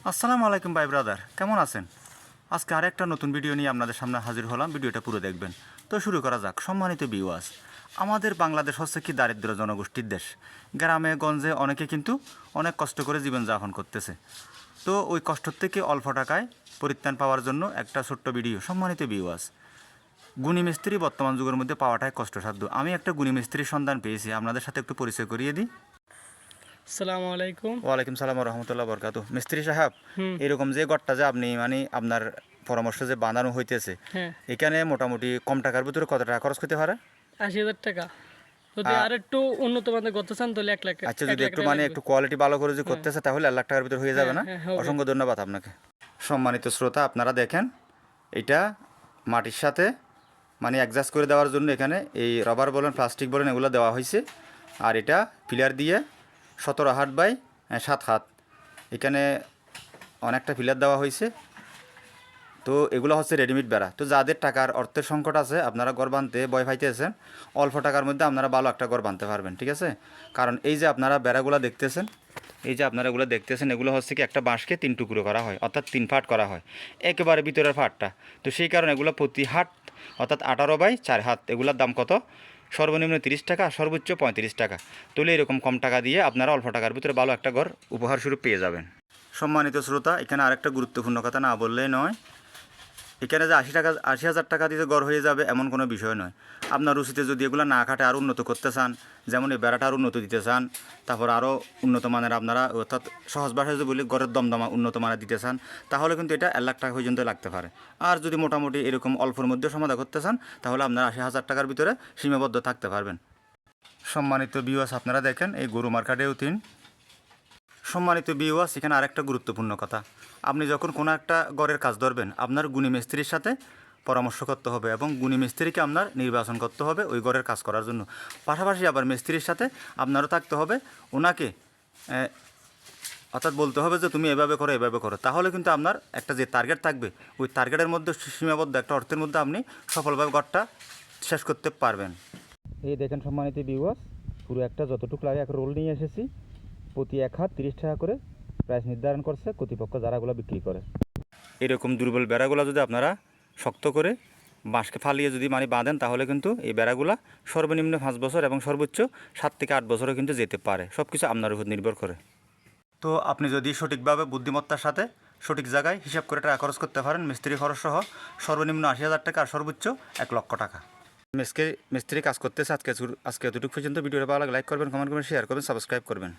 আসসালামু আলাইকুম ভাই ব্রাদার, কেমন আছেন? আজকে আরেকটা নতুন ভিডিও নিয়ে আপনাদের সামনে হাজির হলাম। ভিডিওটা পুরো দেখবেন। তো শুরু করা যাক। সম্মানিত ভিউয়ার্স, আমাদের বাংলাদেশ হচ্ছে কি দারিদ্র জনগোষ্ঠীর দেশ। গ্রামে গঞ্জে অনেকে কিন্তু অনেক কষ্ট করে জীবনযাপন করতেছে। তো ওই কষ্ট থেকে অল্প টাকায় পরিত্রাণ পাওয়ার জন্য একটা ছোট্ট ভিডিও। সম্মানিত ভিউয়ার্স, গুণী মিস্ত্রি বর্তমান যুগের মধ্যে পাওয়াটাই কষ্টসাধ্য। আমি একটা গুণী মিস্ত্রির সন্ধান পেয়েছি, আপনাদের সাথে একটু পরিচয় করিয়ে দিই। আসসালামু আলাইকুম। ওয়ালাইকুম সালাম রহমতুল্লাহ বরকাতু। মিস্ত্রি সাহেব, হুম। এরকম যে ঘরটা যে আপনি আপনার পরামর্শ যে বানানো হইতেছে, হ্যাঁ, এখানে মোটামুটি কম টাকার ভিতরে কত টাকা খরচ করতে পারে? ৮০,০০০ টাকা। যদি আর একটু উন্নত মানের করতে চান তাহলে ১ লাখ। আচ্ছা, ১ যদি লাখ একটু টাকা লাগবে। একটু কোয়ালিটি ভালো করে যদি হ্যাঁ। করতেছে তাহলে ১ লাখ টাকার ভিতরে হয়ে যাবে না? হ্যাঁ, হবে। অসংখ্য ধন্যবাদ আপনাকে। সম্মানিত শ্রোতা, আপনারা দেখেন, এটা মাটির সাথে অ্যাডজাস্ট করে দেওয়ার জন্য এখানে এই রবার বলেন, প্লাস্টিক বলেন, এগুলো দেওয়া হয়েছে। আর এটা পিলার দিয়ে ১৭ হাত বাই ৭ হাত এখানে অনেকটা পিলার দেওয়া হয়েছে। তো এগুলো হচ্ছে রেডিমেড বেড়া। তো যাদের টাকার অর্থের সংকট আছে, আপনারা ঘর বাঁধতে ভয় পাইতেছেন, অল্প টাকার মধ্যে আপনারা ভালো একটা ঘর বাঁধতে পারবেন, ঠিক আছে? কারণ এই যে আপনারা বেড়াগুলো দেখতেছেন, এগুলো হচ্ছে কি একটা বাঁশকে ৩ টুকরো করা হয়, অর্থাৎ ৩ ফাট করা হয় একেবারে ভিতরের ফাটটা। তো সেই কারণে এগুলো প্রতি হাট অর্থাৎ ১৮ বাই ৪ হাত, এগুলোর দাম কত? সর্বনিম্ন ৩০ টাকা, সর্বোচ্চ ৩৫ টাকা। তাহলে এরকম কম টাকা দিয়ে আপনারা অল্প টাকার ভিতরে ভালো একটা ঘর উপহার স্বরূপ পেয়ে যাবেন। সম্মানিত শ্রোতা, এখানে আরেকটা গুরুত্বপূর্ণ কথা না বললেই নয়। এখানে যে ৮০,০০০ টাকা দিয়ে ঘর হয়ে যাবে এমন কোনো বিষয় নয়। আপনার রুচিতে যদি এগুলো না খাটে আরও উন্নত করতে চান, যেমন এই বেড়াটা আরও উন্নত দিতে চান, তারপর আরও উন্নত মানের আপনারা অর্থাৎ সহজ ভাষায় যদি বলি ঘরের দমদমা উন্নত মানের দিতে চান, তাহলে কিন্তু এটা ১ লাখ টাকা পর্যন্ত লাগতে পারে। আর যদি মোটামুটি এরকম অল্পর মধ্যে সমাধান করতে চান, তাহলে আপনারা ৮০,০০০ টাকার ভিতরে সীমাবদ্ধ থাকতে পারবেন। সম্মানিত ভিউয়ার্স, আপনারা দেখেন এই গরু মার্কেটেও ৩। সম্মানিত ভিউয়ার্স, এখানে আরেকটা গুরুত্বপূর্ণ কথা। আপনি যখন কোনো একটা ঘরের কাজ ধরবেন, আপনার গুণী মিস্ত্রির সাথে পরামর্শ করতে হবে এবং গুণী মিস্ত্রিকে আপনার নির্বাচন করতে হবে ওই ঘরের কাজ করার জন্য। পাশাপাশি আবার মিস্ত্রির সাথে আপনারও থাকতে হবে, ওনাকে অর্থাৎ বলতে হবে যে তুমি এভাবে করো, এভাবে করো। তাহলে কিন্তু আপনার একটা যে টার্গেট থাকবে, ওই টার্গেটের মধ্যে সীমাবদ্ধ একটা অর্থের মধ্যে আপনি সফলভাবে ঘরটা শেষ করতে পারবেন। এই দেখেন সম্মানিত ভিউয়ার্স, পুরো একটা যতটুকু লাগে এক রোল নিয়ে এসেছি। প্রতি ১ হাত ৩০ টাকা করে প্রাইস নির্ধারণ করছে কর্তৃপক্ষ যারাগুলো বিক্রি করে। এরকম দুর্বল বেড়াগুলো যদি আপনারা শক্ত করে বাঁশকে ফালিয়ে যদি বাঁধেন, তাহলে কিন্তু এই বেড়াগুলা সর্বনিম্ন ৫ বছর এবং সর্বোচ্চ ৭ থেকে ৮ বছরও কিন্তু যেতে পারে। সব কিছু আপনার উপর নির্ভর করে। তো আপনি যদি সঠিকভাবে বুদ্ধিমত্তার সাথে সঠিক জায়গায় হিসাব করে টাকা খরচ করতে পারেন, মিস্ত্রি খরচ সহ সর্বনিম্ন ৮০,০০০ টাকা আর সর্বোচ্চ ১ লক্ষ টাকা। মিস্ত্রি কাজ করতেছে। আজকে এতটুকু পর্যন্ত। ভিডিওটা ভালো লাগে লাইক করবেন, কমেন্ট করবেন, শেয়ার করবেন, সাবস্ক্রাইব করবেন।